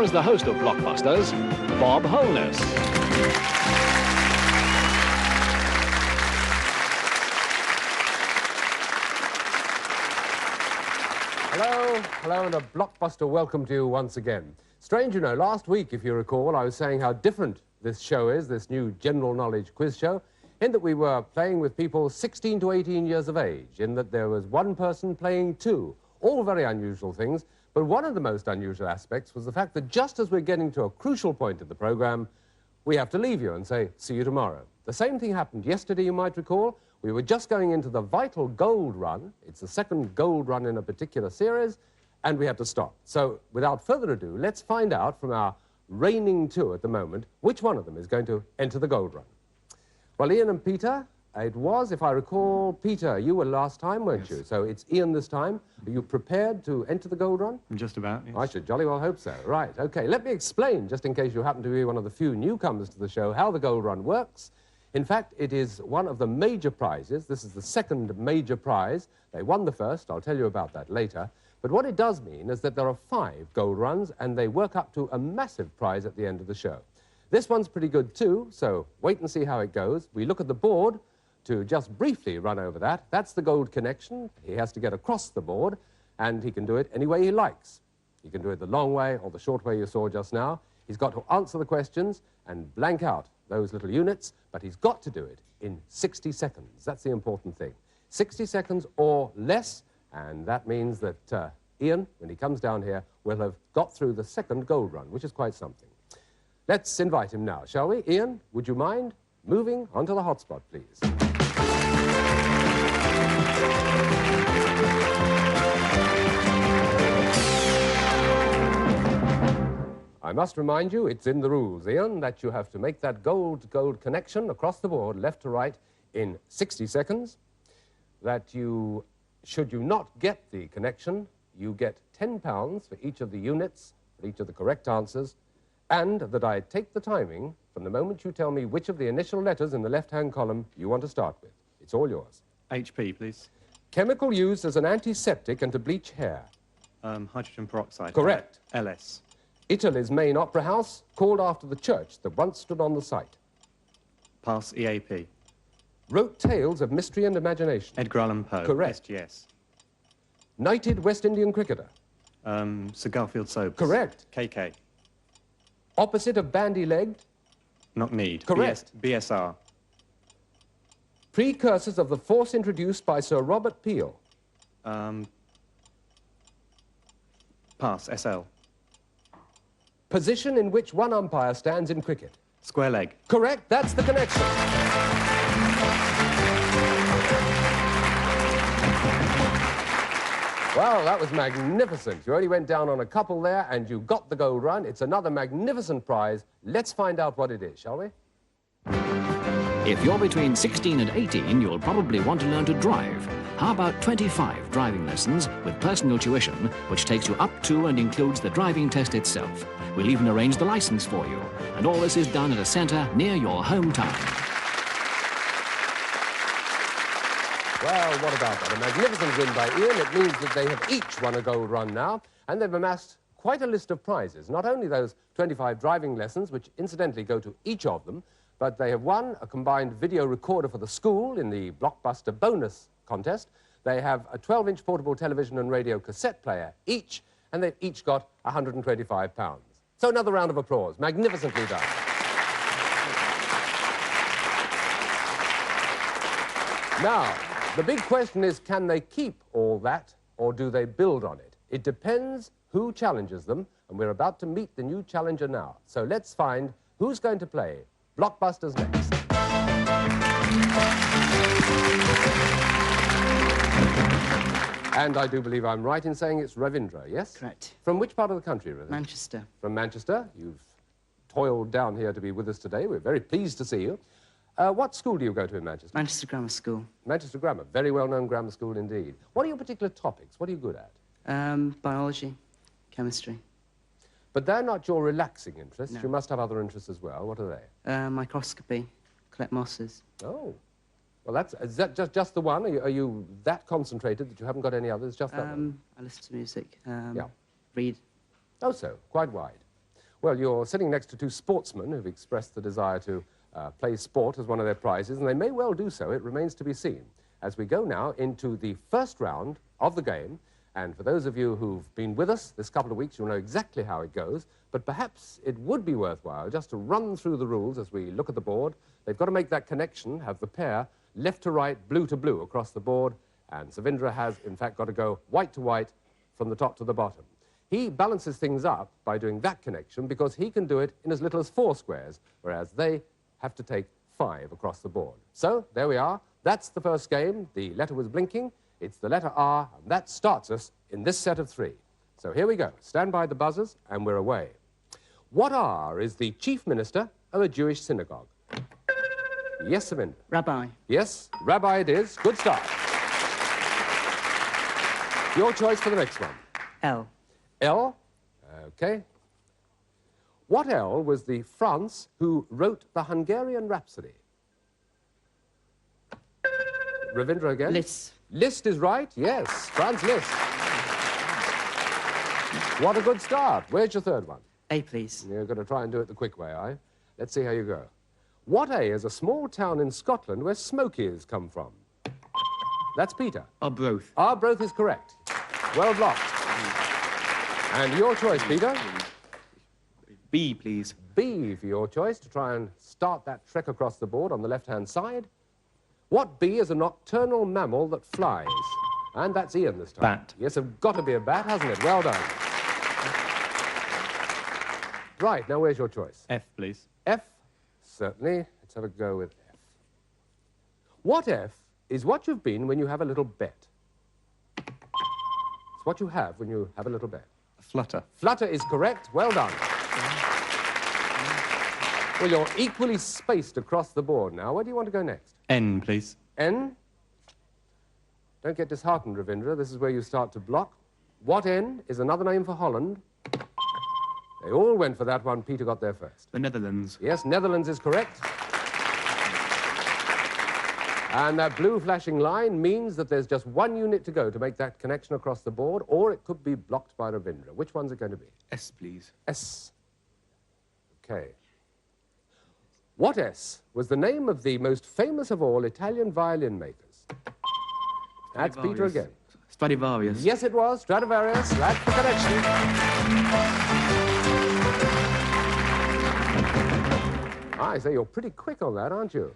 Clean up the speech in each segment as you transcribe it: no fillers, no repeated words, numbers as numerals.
is the host of Blockbusters, Bob Holness. Hello, and a Blockbuster welcome to you once again. Strange, you know, last week, if you recall, I was saying how different this show is, this new general knowledge quiz show, in that we were playing with people 16 to 18 years of age, in that there was one person playing two. All very unusual things, but one of the most unusual aspects was the fact that just as we're getting to a crucial point in the program, we have to leave you and say, see you tomorrow. The same thing happened yesterday, you might recall. We were just going into the vital gold run. It's the second gold run in a particular series, and we had to stop. So, without further ado, let's find out from our reigning two at the moment, which one of them is going to enter the gold run. Well, Ian and Peter, it was, if I recall, Peter, you were last time, weren't you? So it's Ian this time. Are you prepared to enter the gold run? Just about, yes. I should jolly well hope so. Right, okay, let me explain, just in case you happen to be one of the few newcomers to the show, how the gold run works. In fact, it is one of the major prizes. This is the second major prize. They won the first. I'll tell you about that later. But what it does mean is that there are 5 gold runs, and they work up to a massive prize at the end of the show. This one's pretty good too, so wait and see how it goes. We look at the board to just briefly run over that. That's the gold connection. He has to get across the board, and he can do it any way he likes. He can do it the long way or the short way you saw just now. He's got to answer the questions and blank out those little units, but he's got to do it in 60 seconds. That's the important thing. 60 seconds or less, and that means that Ian, when he comes down here, will have got through the second gold run, which is quite something. Let's invite him now, shall we? Ian, would you mind moving onto the hotspot, please? I must remind you, it's in the rules, Ian, that you have to make that gold-to-gold connection across the board, left to right, in 60 seconds. That you, should you not get the connection, you get £10 for each of the units, for each of the correct answers, and that I take the timing from the moment you tell me which of the initial letters in the left-hand column you want to start with. It's all yours. HP, please. Chemical used as an antiseptic and to bleach hair. Hydrogen peroxide. Correct. LS. Italy's main opera house, called after the church that once stood on the site. Pass. EAP. Wrote tales of mystery and imagination. Edgar Allan Poe. Correct. SGS. Knighted West Indian cricketer. Sir Garfield Sobers. Correct. KK. Opposite of bandy-legged. Knock-kneed. Correct. BSR. Precursors of the force introduced by Sir Robert Peel. Pass. SL. Position in which one umpire stands in cricket. Square leg. Correct, that's the connection. Well, that was magnificent. You only went down on a couple there, and you got the gold run. It's another magnificent prize. Let's find out what it is, shall we? If you're between 16 and 18, you'll probably want to learn to drive. How about 25 driving lessons with personal tuition, which takes you up to and includes the driving test itself? We'll even arrange the license for you. And all this is done at a centre near your hometown. Well, what about that? A magnificent win by Ian. It means that they have each won a gold run now, and they've amassed quite a list of prizes. Not only those 25 driving lessons, which incidentally go to each of them, but they have won a combined video recorder for the school in the Blockbuster bonus contest. They have a 12-inch portable television and radio cassette player each, and they've each got £125. So another round of applause. Magnificently done. Now, the big question is, can they keep all that, or do they build on it? It depends who challenges them, and we're about to meet the new challenger now. So let's find who's going to play Blockbusters next. And I do believe I'm right in saying it's Ravindra, yes? Correct. From which part of the country, Ravindra? Manchester. From Manchester. You've toiled down here to be with us today. We're very pleased to see you. What school do you go to in Manchester? Manchester Grammar School. Manchester Grammar. Very well-known grammar school indeed. What are your particular topics? What are you good at? Biology, chemistry. But they're not your relaxing interests. No. You must have other interests as well. What are they? Microscopy, collect mosses. Oh. Well, is that just the one? Are you that concentrated that you haven't got any others? Just that one? I listen to music, Yeah. read. Oh, so, quite wide. Well, you're sitting next to two sportsmen who've expressed the desire to play sport as one of their prizes, and they may well do so. It remains to be seen. As we go now into the first round of the game, and for those of you who've been with us this couple of weeks, you'll know exactly how it goes, but perhaps it would be worthwhile just to run through the rules as we look at the board. They've got to make that connection, have the pair left to right, blue to blue across the board, and Savindra has, in fact, got to go white to white from the top to the bottom. He balances things up by doing that connection because he can do it in as little as 4 squares, whereas they have to take 5 across the board. So, there we are. That's the first game. The letter was blinking. It's the letter R, and that starts us in this set of 3. So here we go. Stand by the buzzers, and we're away. What R is the chief minister of a Jewish synagogue? Yes, Savindra. Rabbi. Yes, Rabbi it is. Good start. Your choice for the next one. L. L? Okay. What L was the France who wrote the Hungarian Rhapsody? Ravindra again? Liszt. Liszt is right, yes. Franz Liszt. What a good start. Where's your third one? A, please. You're going to try and do it the quick way, are you? Let's see how you go. What A is a small town in Scotland where smokies come from? That's Peter. Arbroath. Arbroath is correct. Well blocked. And your choice, Peter? B, please. B for your choice, to try and start that trek across the board on the left-hand side. What bee is a nocturnal mammal that flies? And that's Ian this time. Bat. Yes, it's got to be a bat, hasn't it? Well done. Right, now where's your choice? F, please. F, certainly. Let's have a go with F. What F is what you've been when you have a little bet? It's what you have when you have a little bet. Flutter. Flutter is correct. Well done. Well, you're equally spaced across the board now. Where do you want to go next? N, please. N? Don't get disheartened, Ravindra. This is where you start to block. What N is another name for Holland. They all went for that one. Peter got there first. The Netherlands. Yes, Netherlands is correct. And that blue flashing line means that there's just 1 unit to go to make that connection across the board, or it could be blocked by Ravindra. Which one's it going to be? S, please. S. Okay. What S was the name of the most famous of all Italian violin makers? That's Peter again. Stradivarius. Yes, it was. Stradivarius. That's the connection. I say, you're pretty quick on that, aren't you?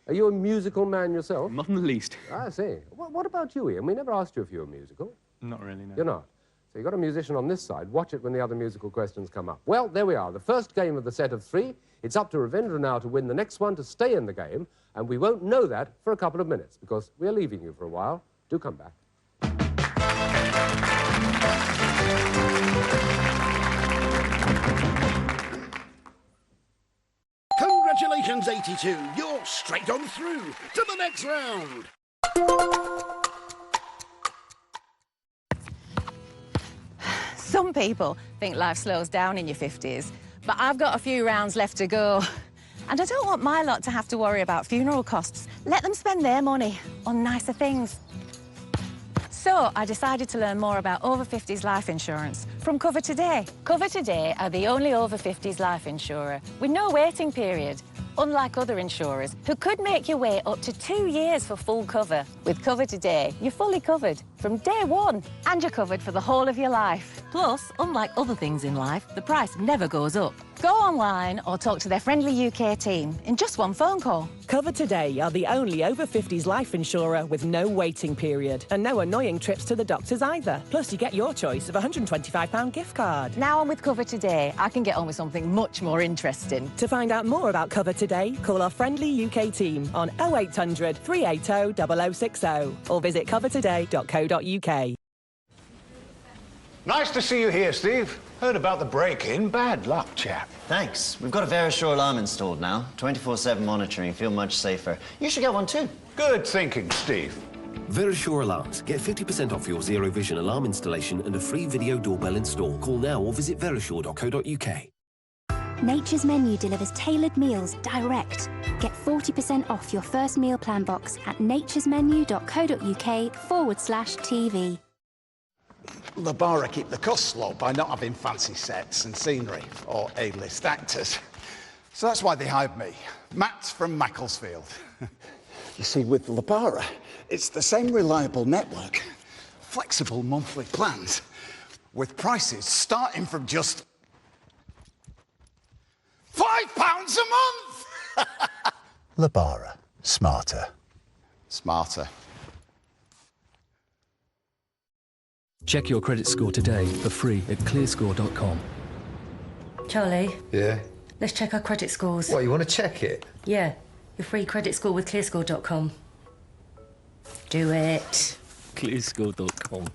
Are you a musical man yourself? Not in the least. I see. What about you, Ian? We never asked you if you were musical. Not really, no. You're not. So you've got a musician on this side. Watch it when the other musical questions come up. Well, there we are. The first game of the set of 3. It's up to Ravindra now to win the next one, to stay in the game, and we won't know that for a couple of minutes, because we're leaving you for a while. Do come back. Congratulations, 82. You're straight on through to the next round. Some people think life slows down in your 50s, but I've got a few rounds left to go. And I don't want my lot to have to worry about funeral costs. Let them spend their money on nicer things. So I decided to learn more about over 50s life insurance from Cover Today. Cover Today are the only over 50s life insurer with no waiting period, unlike other insurers who could make you wait up to 2 years for full cover. With Cover Today, you're fully covered from day 1, and you're covered for the whole of your life. Plus, unlike other things in life, the price never goes up. Go online or talk to their friendly UK team in just 1 phone call. Cover Today are the only over 50s life insurer with no waiting period and no annoying trips to the doctors either. Plus, you get your choice of a £125 gift card. Now I'm with Cover Today, I can get on with something much more interesting. To find out more about Cover Today, call our friendly UK team on 0800 380 0060 or visit covertoday.co.uk. Nice to see you here, Steve. Heard about the break-in. Bad luck, chap. Thanks. We've got a Verisure alarm installed now. 24/7 monitoring. Feel much safer. You should get one too. Good thinking, Steve. Verisure Alarms. Get 50% off your Zero Vision alarm installation and a free video doorbell install. Call now or visit verisure.co.uk. Nature's Menu delivers tailored meals direct. Get 40% off your first meal plan box at naturesmenu.co.uk/TV. Labara keep the costs low by not having fancy sets and scenery or A-list actors. So that's why they hired me, Matt from Macclesfield. You see, with Labara, it's the same reliable network, flexible monthly plans, with prices starting from just £5 a month! Labara. Smarter. Smarter. Check your credit score today for free at clearscore.com. Charlie, Yeah? let's check our credit scores. What, you want to check it? Yeah, your free credit score with clearscore.com. Do it. Clearscore.com.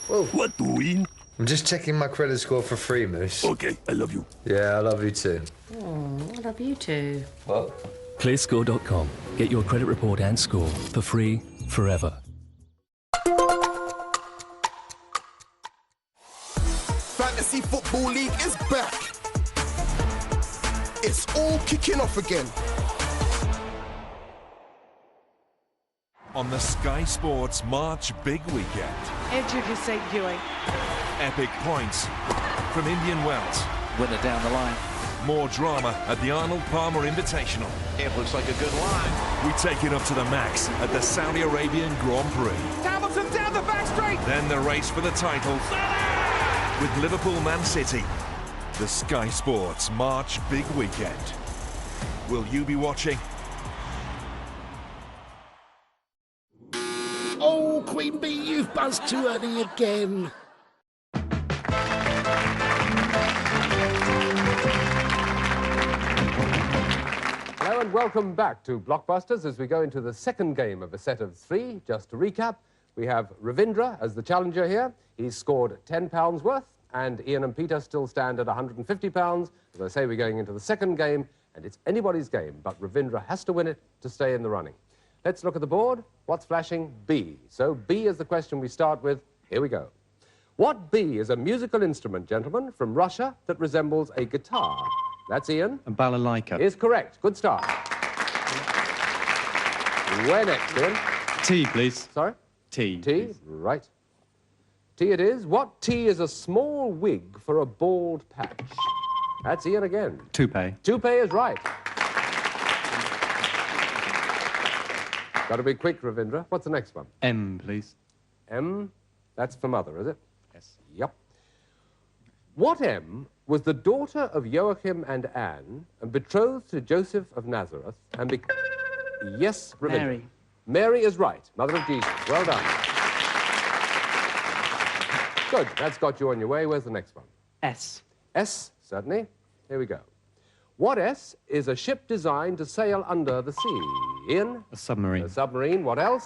Whoa. What doing? I'm just checking my credit score for free, Moose. Okay, I love you. Yeah, I love you too. Oh, I love you too. What? Clearscore.com. Get your credit report and score for free forever. Fantasy Football League is back. It's all kicking off again. On the Sky Sports March Big Weekend. Intricate St. Viewing. Epic points from Indian Wells. Winner down the line. More drama at the Arnold Palmer Invitational. It looks like a good line. We take it up to the max at the Saudi Arabian Grand Prix. Hamilton down the back straight. Then the race for the title with Liverpool Man City. The Sky Sports March Big Weekend. Will you be watching? Oh, Queen Bee, you've buzzed too early again. Hello and welcome back to Blockbusters as we go into the second game of a set of three. Just to recap, we have Ravindra as the challenger here. He's scored £10 worth, and Ian and Peter still stand at £150. As I say, we're going into the second game, and it's anybody's game, but Ravindra has to win it to stay in the running. Let's look at the board. What's flashing? B. So B is the question we start with. Here we go. What B is a musical instrument, gentlemen, from Russia that resembles a guitar? That's Ian. A balalaika. Is correct. Good start. Where next, Ian? T, please. Sorry? T. T, please. right. T it is. What T is a small wig for a bald patch? That's Ian again. Toupee. Toupee is right. Got to be quick, Ravindra. What's the next one? M, please. M, that's for mother, is it? Yes. Yep. What M was the daughter of Joachim and Anne and betrothed to Joseph of Nazareth and Yes, Ravindra. Mary. Mary is right. Mother of Jesus. Well done. Good. That's got you on your way. Where's the next one? S. S, certainly. Here we go. What S is a ship designed to sail under the sea? Ian? A submarine. A submarine. What else?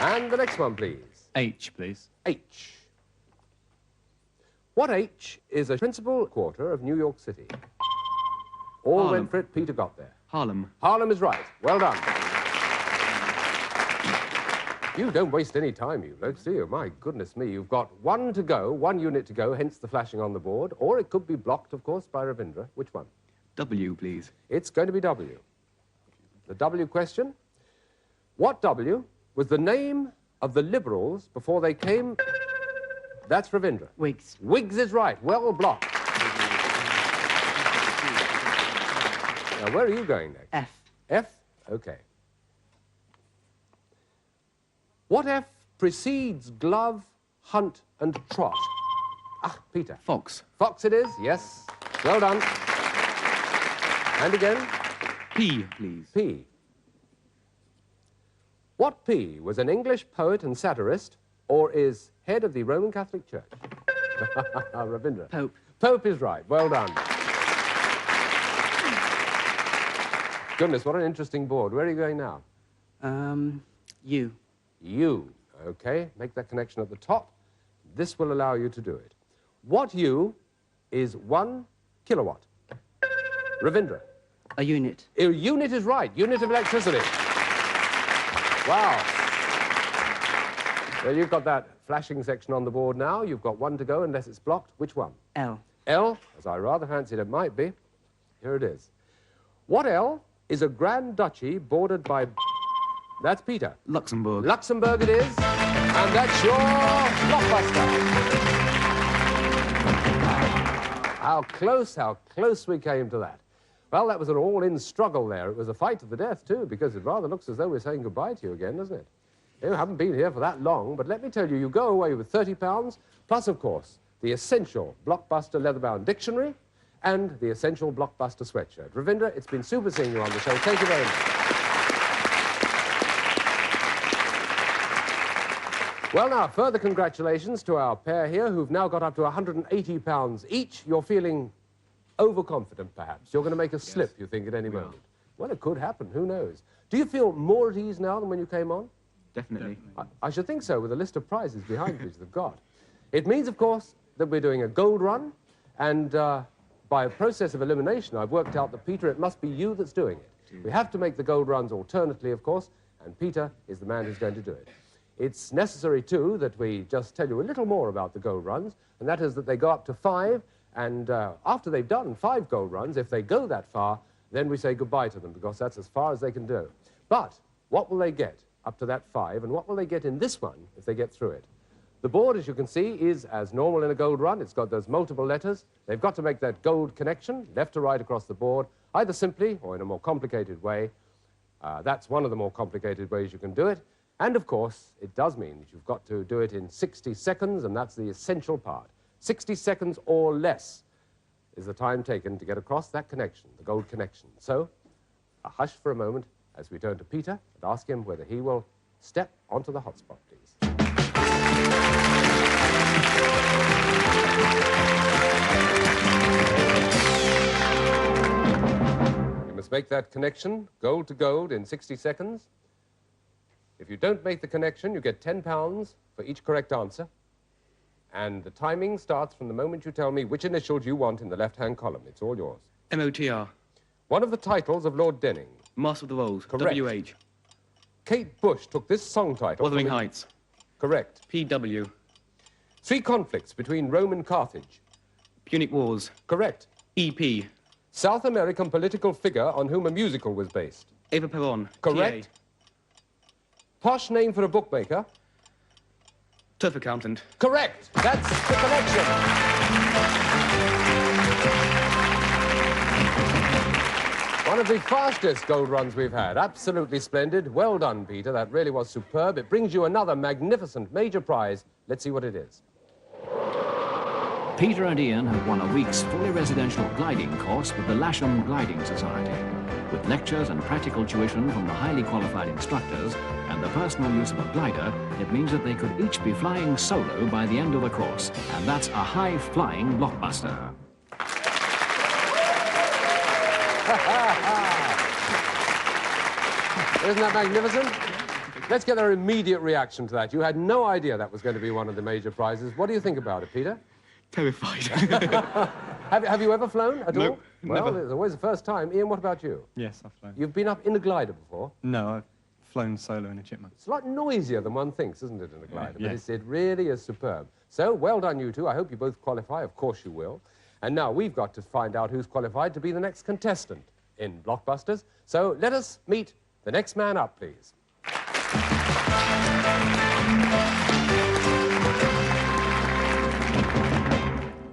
And the next one, please. H, please. H. What H is a principal quarter of New York City? All Harlem. went for it. Peter got there. Harlem. Harlem is right. Well done. You don't waste any time, you blokes, do you? My goodness me, you've got one to go, one unit to go, hence the flashing on the board. Or it could be blocked, of course, by Ravindra. Which one? W, please. It's going to be W. The W question. What W was the name of the Liberals before they came... That's Ravindra. Whigs. Whigs is right. Well blocked. Now, where are you going next? F. F? Okay. What F precedes glove, hunt, and trot? Ah, Peter. Fox. Fox it is, yes. Well done. And again. P, please. P. What P was an English poet and satirist, or is head of the Roman Catholic Church? Ravindra. Pope. Pope is right. Well done. Goodness, what an interesting board. Where are you going now? U. U. Okay, make that connection at the top. This will allow you to do it. What U is 1 kilowatt? Ravindra. A unit. A unit is right. Unit of electricity. Wow. Well, you've got that flashing section on the board now. You've got one to go unless it's blocked. Which one? L. L, as I rather fancied it might be. Here it is. What L is a grand duchy bordered by... That's Peter. Luxembourg. Luxembourg it is. And that's your blockbuster. How close we came to that. Well, that was an all-in struggle there. It was a fight to the death, too, because it rather looks as though we're saying goodbye to you again, doesn't it? You haven't been here for that long, but let me tell you, you go away with £30, plus, of course, the essential Blockbuster leather-bound dictionary and the essential Blockbuster sweatshirt. Ravinder, it's been super seeing you on the show. Thank you very much. Well, now, further congratulations to our pair here who've now got up to £180 each. You're feeling overconfident, perhaps. You're going to make a slip, you think, at any moment. Well, it could happen. Who knows? Do you feel more at ease now than when you came on? Definitely. I should think so, with a list of prizes behind which they've got. It means, of course, that we're doing a gold run, and by a process of elimination, I've worked out that, Peter, it must be you that's doing it. We have to make the gold runs alternately, of course, and Peter is the man who's going to do it. It's necessary, too, that we just tell you a little more about the gold runs, and that is that they go up to 5, and after they've done 5 gold runs, if they go that far, then we say goodbye to them, because that's as far as they can do. But what will they get up to that 5, and what will they get in this one if they get through it? The board, as you can see, is as normal in a gold run. It's got those multiple letters. They've got to make that gold connection, left to right across the board, either simply or in a more complicated way. That's one of the more complicated ways you can do it. And, of course, it does mean that you've got to do it in 60 seconds, and that's the essential part. 60 seconds or less is the time taken to get across that connection, the gold connection. So, a hush for a moment as we turn to Peter and ask him whether he will step onto the hotspot, please. You must make that connection, gold to gold, in 60 seconds. If you don't make the connection, you get £10 for each correct answer. And the timing starts from the moment you tell me which initials you want in the left-hand column. It's all yours. MOTR. One of the titles of Lord Denning. Master of the Rolls. Correct. WH. Kate Bush took this song title. Wuthering Heights. Correct. PW. 3 conflicts between Rome and Carthage. Punic Wars. Correct. EP. South American political figure on whom a musical was based. Eva Peron. Correct. TA. Posh name for a bookmaker. Turf Accountant. Correct. That's the connection. One of the fastest gold runs we've had. Absolutely splendid. Well done, Peter. That really was superb. It brings you another magnificent major prize. Let's see what it is. Peter and Ian have won a week's fully residential gliding course with the Lasham Gliding Society. With lectures and practical tuition from the highly qualified instructors and the personal use of a glider, it means that they could each be flying solo by the end of the course. And that's a high-flying blockbuster. Isn't that magnificent? Let's get their immediate reaction to that. You had no idea that was going to be one of the major prizes. What do you think about it, Peter? Terrified. Have you ever flown at all? Well, never. it's always the first time. Ian, what about you? Yes, I've flown. You've been up in a glider before? No, I've flown solo in a chipmunk. It's a lot noisier than one thinks, isn't it, in a glider? Yeah. But it really is superb. So, well done, you two. I hope you both qualify. Of course you will. And now we've got to find out who's qualified to be the next contestant in Blockbusters. So let us meet the next man up, please.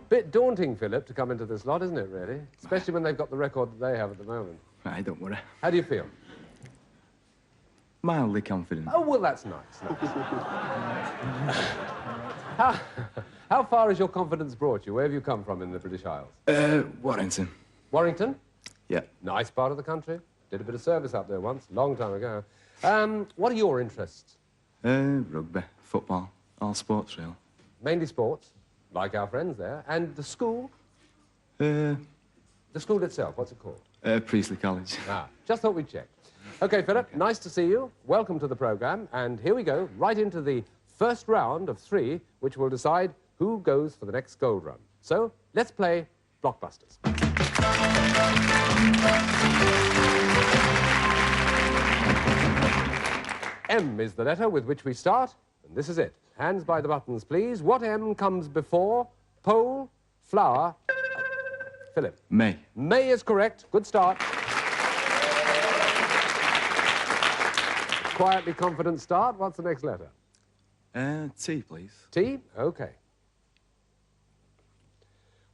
Bit daunting, Philip, to come into this lot, isn't it, really? Especially when they've got the record that they have at the moment. Aye, don't worry. How do you feel? Mildly confident. Oh, well, that's nice. How far has your confidence brought you? Where have you come from in the British Isles? Warrington. Warrington? Yeah. Nice part of the country. Did a bit of service up there once, long time ago. What are your interests? Rugby, football, all sports, really. Mainly sports, like our friends there. And the school? The school itself, what's it called? Priestley College. Ah, just thought we'd check. OK, Philip, nice to see you. Welcome to the programme. And here we go, right into the first round of 3, which will decide who goes for the next gold run. So, let's play Blockbusters. M is the letter with which we start, and this is it. Hands by the buttons, please. What M comes before pole, flower... Philip. May. May is correct. Good start. quietly confident start. What's the next letter? T, please. T? OK.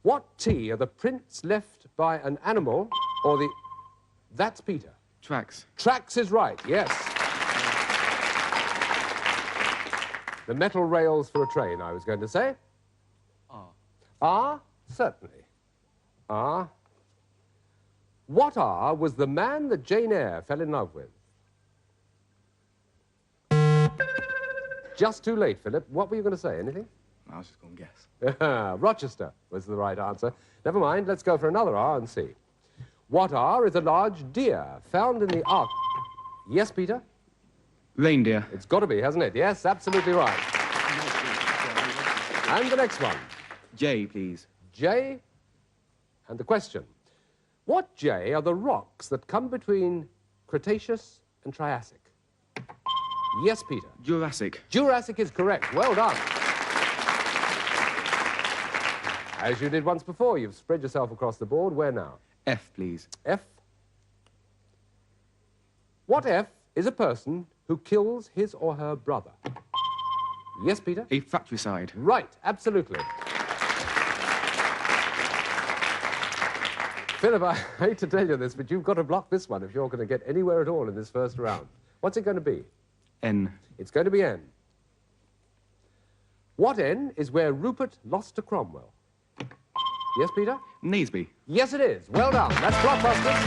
What T are the prints left by an animal or the... That's Peter. Tracks. Tracks is right, yes. The metal rails for a train, I was going to say. R. R? Certainly. R. What R was the man that Jane Eyre fell in love with? Just too late, Philip. What were you going to say? Anything? I was just going to guess. Rochester was the right answer. Never mind, let's go for another R and see. What R is a large deer found in the Ark? Yes, Peter? Reindeer. It's got to be, hasn't it? Yes, absolutely right. And the next one. J, please. J. And the question. What J are the rocks that come between Cretaceous and Triassic? Yes, Peter. Jurassic. Jurassic is correct. Well done. As you did once before, you've spread yourself across the board. Where now? F, please. F. What F is a person who kills his or her brother? Yes, Peter? A fratricide. Right, absolutely. Philip, I hate to tell you this, but you've got to block this one if you're going to get anywhere at all in this first round. What's it going to be? N. It's going to be N. What N is where Rupert lost to Cromwell? Yes, Peter? Naseby. Yes, it is. Well done. That's Blockbusters.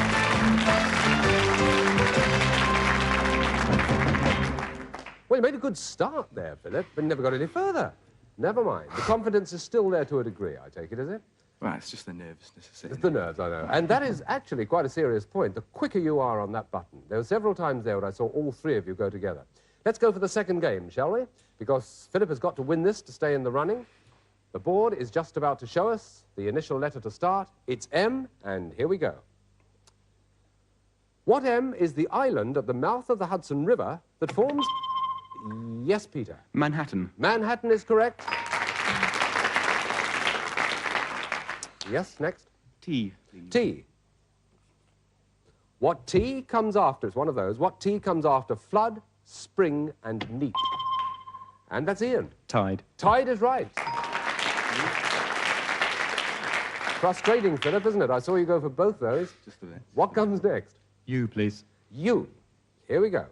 Well, you made a good start there, Philip, but never got any further. Never mind. The confidence is still there to a degree, I take it, is it? Right, it's just the nervousness. It's the nerves, I know. And that is actually quite a serious point. The quicker you are on that button. There were several times there when I saw all three of you go together. Let's go for the second game, shall we? Because Philip has got to win this to stay in the running. The board is just about to show us the initial letter to start. It's M, and here we go. What M is the island at the mouth of the Hudson River that forms... Yes, Peter. Manhattan. Manhattan is correct. Yes, next. T, please. T. What T comes after, it's one of those, what T comes after flood, spring, and neap? And that's Ian. Tide. Tide is right. Frustrating, Philip, isn't it? I saw you go for both those. Just a bit. What comes next? U, please. U. Here we go.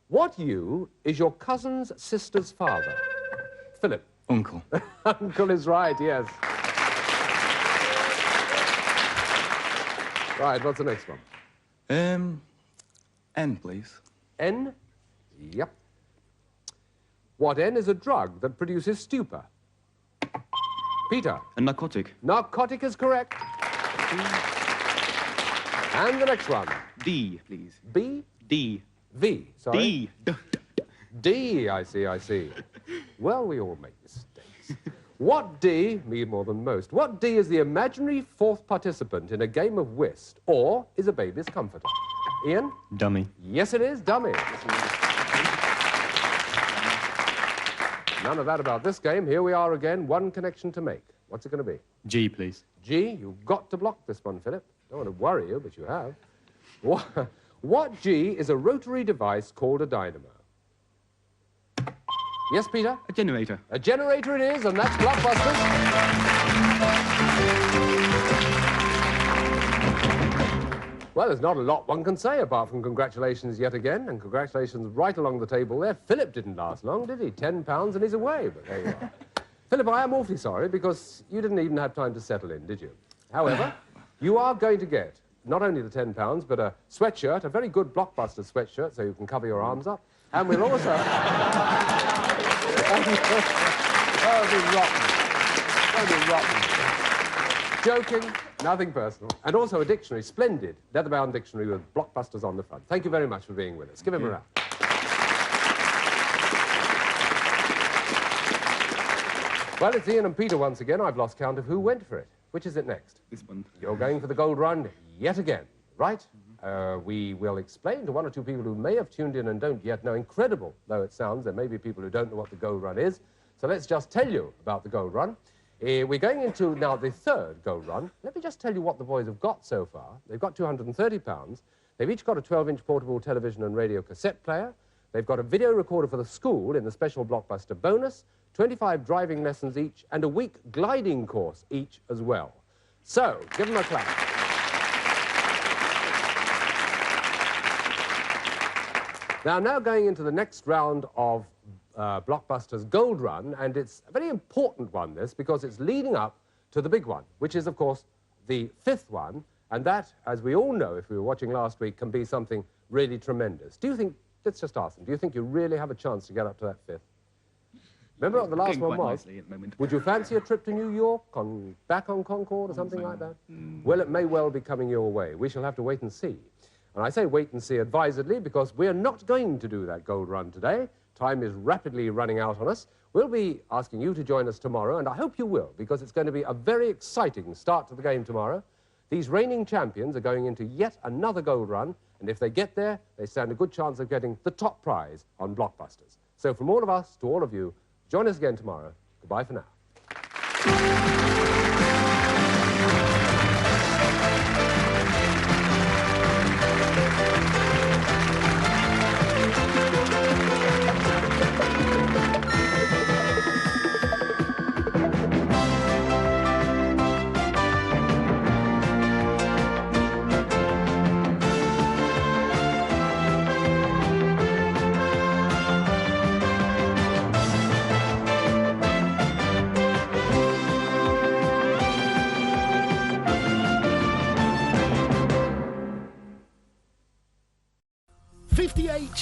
What U is your cousin's sister's father? Philip. Uncle. Uncle is right, yes. Right, what's the next one? N, please. N? Yep. What N is a drug that produces stupor? Peter. A narcotic. Narcotic is correct. And the next one. D, please. B? D. V, sorry. D. D, I see. Well, we all make mistakes. What D, me more than most, what D is the imaginary fourth participant in a game of whist, or is a baby's comforter? Ian? Dummy. Yes, it is, dummy. None of that about this game. Here we are again, one connection to make. What's it going to be? G, please. G, you've got to block this one, Philip. Don't want to worry you, but you have. What G is a rotary device called a dynamo? Yes, Peter? A generator. A generator it is, and that's Blockbusters. Well, there's not a lot one can say apart from congratulations yet again, and congratulations right along the table there. Philip didn't last long, did he? £10 and he's away, but there you are. Philip, I am awfully sorry because you didn't even have time to settle in, did you? However, you are going to get not only the £10, but a sweatshirt, a very good Blockbuster sweatshirt, so you can cover your arms up. And we'll also... That'd be rotten. Joking, nothing personal. And also a dictionary, splendid leather-bound dictionary with Blockbusters on the front. Thank you very much for being with us. Give him a round. Well, it's Ian and Peter once again. I've lost count of who went for it. Which is it next? This one. You're going for the gold run yet again, right? We will explain to one or two people who may have tuned in and don't yet know. Incredible though it sounds, there may be people who don't know what the gold run is. So let's just tell you about the gold run. We're going into now the third gold run. Let me just tell you what the boys have got so far. They've got £230. They've each got a 12-inch portable television and radio cassette player. They've got a video recorder for the school in the special Blockbuster bonus, 25 driving lessons each, and a week gliding course each as well. So, give them a clap. Now going into the next round of Blockbuster's Gold Run, and it's a very important one, this, because it's leading up to the big one, which is, of course, the 5th one, and that, as we all know, if we were watching last week, can be something really tremendous. Do you think, let's just ask them, do you think you really have a chance to get up to that 5th? Remember what the last one was? Would you fancy a trip to New York, back on Concorde or something like that? Well, it may well be coming your way. We shall have to wait and see. And I say wait and see advisedly because we're not going to do that Gold Run today. Time is rapidly running out on us. We'll be asking you to join us tomorrow, and I hope you will, because it's going to be a very exciting start to the game tomorrow. These reigning champions are going into yet another Gold Run, and if they get there, they stand a good chance of getting the top prize on Blockbusters. So from all of us to all of you, join us again tomorrow. Goodbye for now.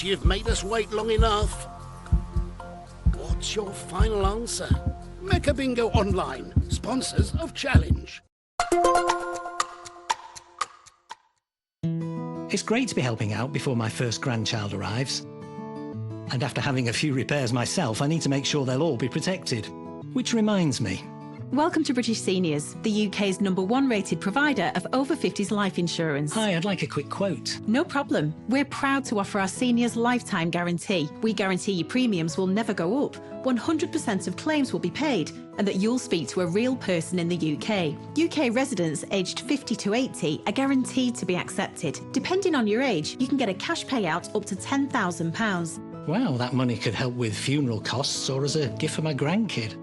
You've made us wait long enough. What's your final answer? Mecha Bingo Online, sponsors of Challenge. It's great to be helping out before my first grandchild arrives. And after having a few repairs myself, I need to make sure they'll all be protected. Which reminds me. Welcome to British Seniors, the UK's #1 rated provider of over 50s life insurance. Hi, I'd like a quick quote. No problem. We're proud to offer our seniors lifetime guarantee. We guarantee your premiums will never go up, 100% of claims will be paid, and that you'll speak to a real person in the UK. UK residents aged 50 to 80 are guaranteed to be accepted. Depending on your age, you can get a cash payout up to £10,000. Wow, that money could help with funeral costs or as a gift for my grandkid.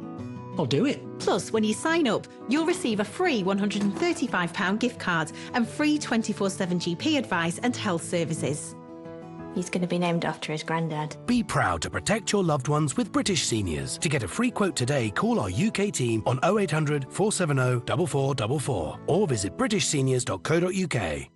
I'll do it. Plus, when you sign up, you'll receive a free £135 gift card and free 24/7 GP advice and health services. He's going to be named after his granddad. Be proud to protect your loved ones with British Seniors. To get a free quote today, call our UK team on 0800 470 4444 or visit britishseniors.co.uk.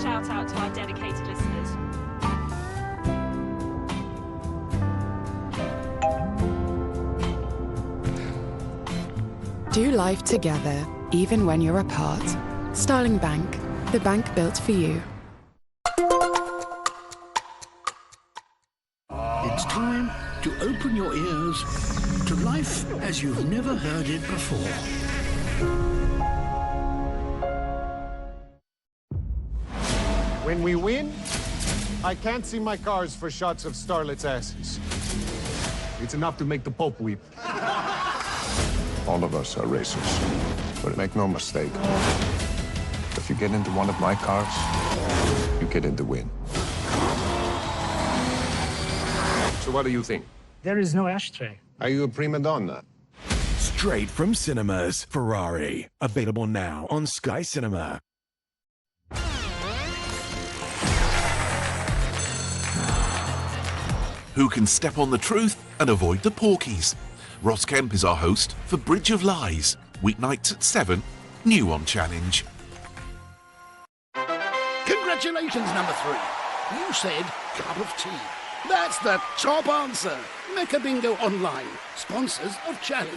Shout out to our dedicated listeners. Do life together, even when you're apart. Starling Bank, the bank built for you. It's time to open your ears to life as you've never heard it before. When we win, I can't see my cars for shots of starlets' asses. It's enough to make the Pope weep. All of us are racers, but make no mistake. If you get into one of my cars, you get in the win. So what do you think? There is no ashtray. Are you a prima donna? Straight from cinemas, Ferrari. Available now on Sky Cinema. Who can step on the truth and avoid the porkies? Ross Kemp is our host for Bridge of Lies, weeknights at 7, new on Challenge. Congratulations, number 3. You said cup of tea. That's the top answer. Mecha Bingo Online, sponsors of Challenge.